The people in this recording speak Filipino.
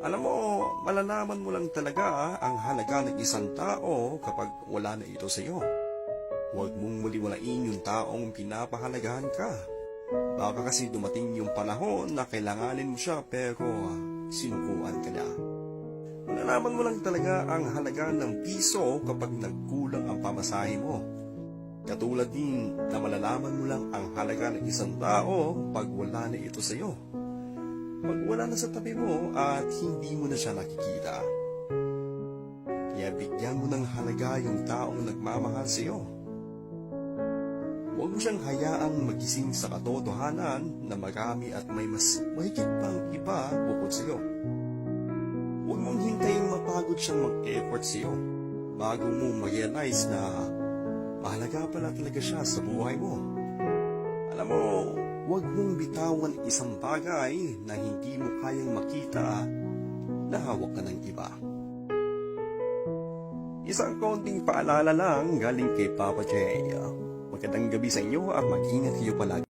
Alam mo, malalaman mo lang talaga ang halaga ng isang tao kapag wala na ito sa iyo. Huwag mong maliwalain yung taong pinapahalagahan ka. Baka kasi dumating yung panahon na kailanganin mo siya pero sinukuan ka na. Malalaman mo lang talaga ang halaga ng piso kapag nagkulang ang pamasahe mo. Katulad din na malalaman mo lang ang halaga ng isang tao pag wala na ito sa iyo. Pag wala na sa tabi mo at hindi mo na siya nakikita. Kaya bigyan mo ng halaga yung taong nagmamahal sa iyo. Huwag mo siyang hayaang magising sa katotohanan na marami at may mas mahigit pang iba bukod sa iyo. Huwag mong hintayin mapagod siyang mag-effort sa iyo bago mo ma-realize na mahalaga pala talaga siya sa buhay mo. Alam mo, huwag mong bitawan isang bagay na hindi mo kayang makita na hawak ka ng iba. Isang konting paalala lang galing kay Papa J. Magandang gabi sa inyo at mag-ingat kayo palagi.